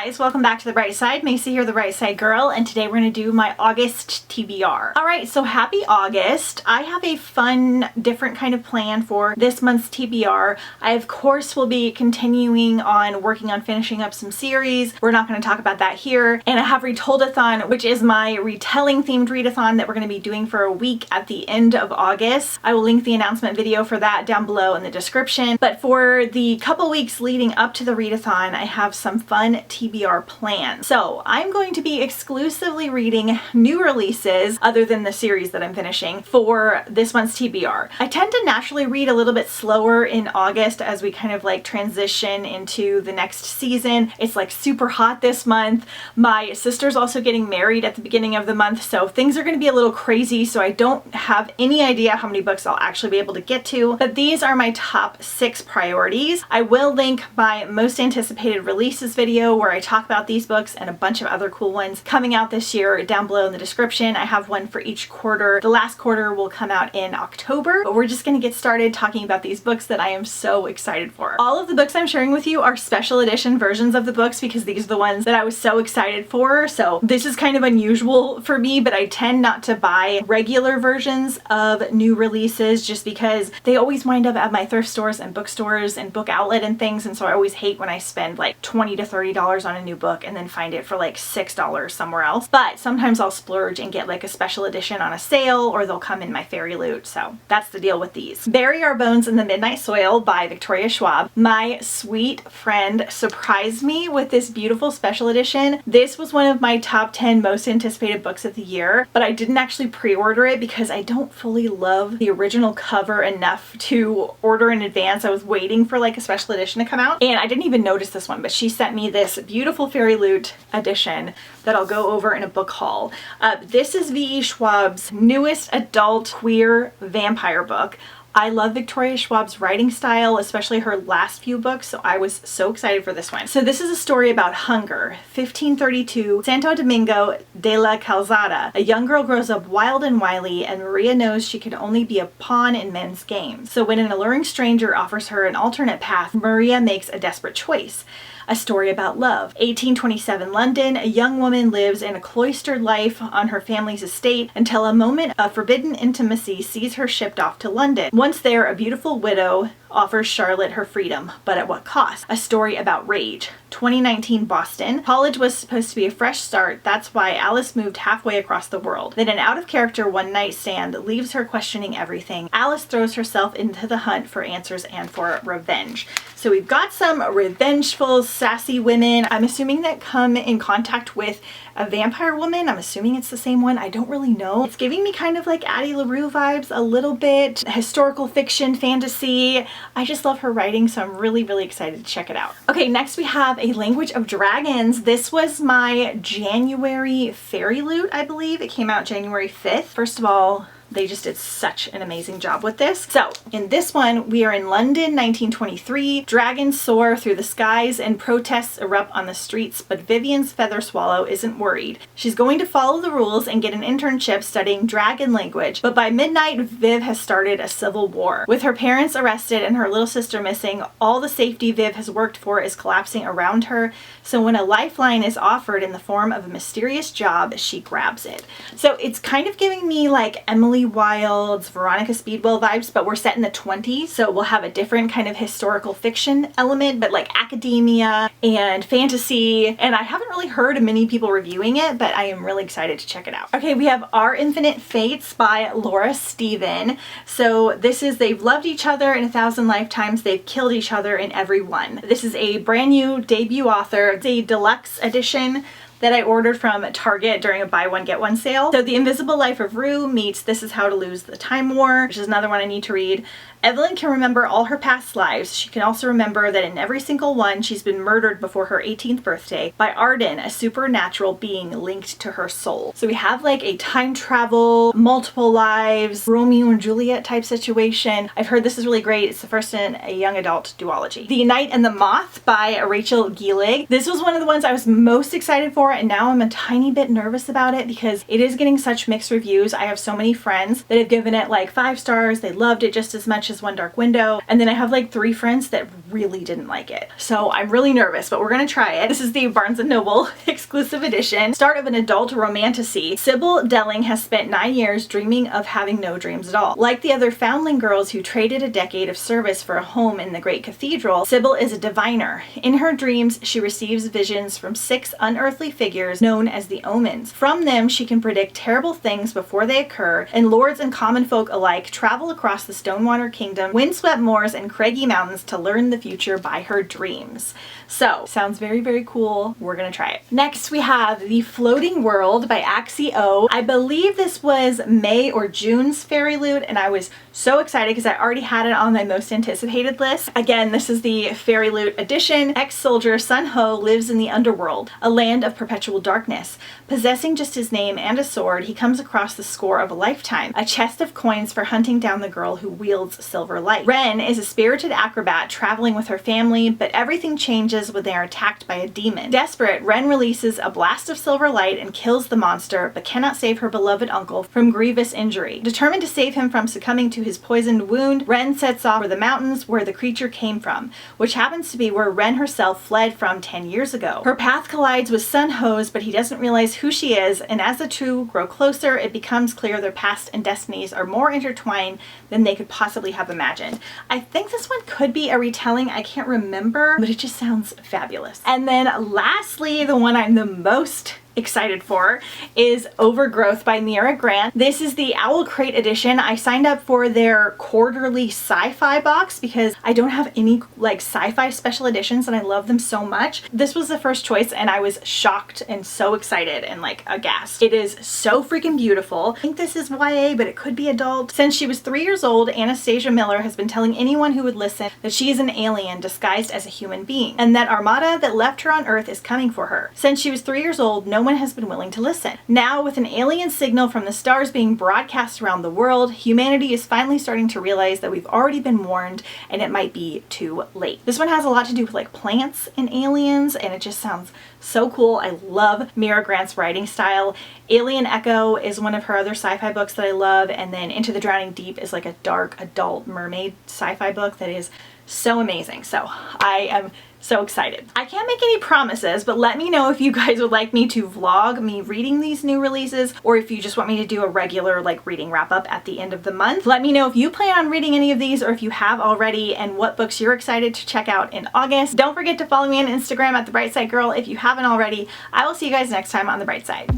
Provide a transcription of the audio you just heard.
guys, welcome back to The Bright Side. Macy here, The Bright Side Girl, and today we're going to do my August TBR. Alright, so happy August. I have a fun, different kind of plan for this month's TBR. I, of course, will be continuing on working on finishing up some series. We're not going to talk about that here. And I have Retoldathon, which is my retelling themed readathon that we're going to be doing for a week at the end of August. I will link the announcement video for that down below in the description. But for the couple weeks leading up to the readathon, I have some fun TBR plans. So I'm going to be exclusively reading new releases other than the series that I'm finishing for this month's TBR. I tend to naturally read a little bit slower in August as we kind of like transition into the next season. It's like super hot this month. My sister's also getting married at the beginning of the month, so things are going to be a little crazy, so I don't have any idea how many books I'll actually be able to get to, but these are my top 6 priorities. I will link my most anticipated releases video where I talk about these books and a bunch of other cool ones coming out this year down below in the description. I have one for each quarter. The last quarter will come out in October, but we're just going to get started talking about these books that I am so excited for. All of the books I'm sharing with you are special edition versions of the books because these are the ones that I was so excited for. So this is kind of unusual for me, but I tend not to buy regular versions of new releases just because they always wind up at my thrift stores and bookstores and Bookoutlet and things, and so I always hate when I spend like $20 to $30 on a new book and then find it for like $6 somewhere else. But sometimes I'll splurge and get like a special edition on a sale, or they'll come in my fairy loot. So that's the deal with these. Bury Our Bones in the Midnight Soil by Victoria Schwab. My sweet friend surprised me with this beautiful special edition. This was one of my top 10 most anticipated books of the year, but I didn't actually pre-order it because I don't fully love the original cover enough to order in advance. I was waiting for like a special edition to come out, and I didn't even notice this one, but she sent me this beautiful Fairy Loot edition that I'll go over in a book haul. This is V.E. Schwab's newest adult queer vampire book. I love Victoria Schwab's writing style, especially her last few books, so I was so excited for this one. So this is a story about hunger. 1532, Santo Domingo de la Calzada. A young girl grows up wild and wily, and Maria knows she can only be a pawn in men's games. So when an alluring stranger offers her an alternate path, Maria makes a desperate choice. A story about love. 1827 London, a young woman lives in a cloistered life on her family's estate until a moment of forbidden intimacy sees her shipped off to London. Once there, a beautiful widow offers Charlotte her freedom, but at what cost? A story about rage. 2019 Boston. College was supposed to be a fresh start, that's why Alice moved halfway across the world. Then an out-of-character one-night stand leaves her questioning everything. Alice throws herself into the hunt for answers and for revenge. So we've got some revengeful, sassy women. I'm assuming that come in contact with a vampire woman. I'm assuming it's the same one. I don't really know. It's giving me kind of like Addie LaRue vibes a little bit. Historical fiction, fantasy. I just love her writing, so I'm really, really excited to check it out. Okay, next we have A Language of Dragons. This was my January fairy loot, I believe. It came out January 5th. First of all, they just did such an amazing job with this. So in this one, we are in London, 1923. Dragons soar through the skies and protests erupt on the streets, but Vivian's feather swallow isn't worried. She's going to follow the rules and get an internship studying dragon language, but by midnight, Viv has started a civil war. With her parents arrested and her little sister missing, all the safety Viv has worked for is collapsing around her. So when a lifeline is offered in the form of a mysterious job, she grabs it. So it's kind of giving me like Emily Wilde's Veronica Speedwell vibes, but we're set in the 20s, so we'll have a different kind of historical fiction element, but like academia and fantasy, and I haven't really heard many people reviewing it, but I am really excited to check it out. Okay, we have Our Infinite Fates by Laura Stephen. So this is They've loved each other in 1,000 lifetimes, they've killed each other in every one. This is a brand new debut author. It's a deluxe edition that I ordered from Target during a buy one get one sale. So The Invisible Life of Rue meets This Is How to Lose the Time War, which is another one I need to read. Evelyn can remember all her past lives. She can also remember that in every single one she's been murdered before her 18th birthday by Arden, a supernatural being linked to her soul. So we have like a time travel, multiple lives, Romeo and Juliet type situation. I've heard this is really great. It's the first in a young adult duology. The Night and the Moth by Rachel Gielig. This was one of the ones I was most excited for, and now I'm a tiny bit nervous about it because it is getting such mixed reviews. I have so many friends that have given it like 5 stars. They loved it just as much Ashes, One Dark Window. And then I have like 3 friends that really didn't like it. So I'm really nervous, but we're gonna try it. This is the Barnes & Noble exclusive edition. Start of an adult romantasy. Sybil Delling has spent 9 years dreaming of having no dreams at all. Like the other foundling girls who traded a decade of service for a home in the great cathedral, Sybil is a diviner. In her dreams, she receives visions from 6 unearthly figures known as the Omens. From them, she can predict terrible things before they occur, and lords and common folk alike travel across the Stonewater Kingdom, windswept moors, and craggy mountains to learn the future by her dreams. So, sounds very, very cool. We're gonna try it. Next, we have The Floating World by Axio. I believe this was May or June's Fairy Loot, and I was so excited because I already had it on my most anticipated list. Again, this is the Fairy Loot edition. Ex-soldier Sun Ho lives in the underworld, a land of perpetual darkness. Possessing just his name and a sword, he comes across the score of a lifetime, a chest of coins for hunting down the girl who wields silver light. Ren is a spirited acrobat traveling with her family, but everything changes when they are attacked by a demon. Desperate, Ren releases a blast of silver light and kills the monster, but cannot save her beloved uncle from grievous injury. Determined to save him from succumbing to his poisoned wound, Ren sets off for the mountains where the creature came from, which happens to be where Ren herself fled from 10 years ago. Her path collides with Sun Ho's, but he doesn't realize who she is, and as the two grow closer, it becomes clear their past and destinies are more intertwined than they could possibly have imagined. I think this one could be a retelling, I can't remember, but it just sounds fabulous. And then lastly, the one I'm the most excited for is Overgrowth by Mira Grant. This is the Owl Crate edition. I signed up for their quarterly sci-fi box because I don't have any like sci-fi special editions and I love them so much. This was the first choice and I was shocked and so excited and like aghast. It is so freaking beautiful. I think this is YA, but it could be adult. Since she was 3 years old, Anastasia Miller has been telling anyone who would listen that she is an alien disguised as a human being and that Armada that left her on Earth is coming for her. Since she was 3 years old, no one has been willing to listen. Now, with an alien signal from the stars being broadcast around the world, humanity is finally starting to realize that we've already been warned and it might be too late. This one has a lot to do with like plants and aliens and it just sounds so cool. I love Mira Grant's writing style. Alien Echo is one of her other sci-fi books that I love, and then Into the Drowning Deep is like a dark adult mermaid sci-fi book that is so amazing. So I am so excited. I can't make any promises, but let me know if you guys would like me to vlog me reading these new releases or if you just want me to do a regular like reading wrap up at the end of the month. Let me know if you plan on reading any of these or if you have already and what books you're excited to check out in August. Don't forget to follow me on Instagram at The Bright Side Girl if you haven't already. I will see you guys next time on The Bright Side.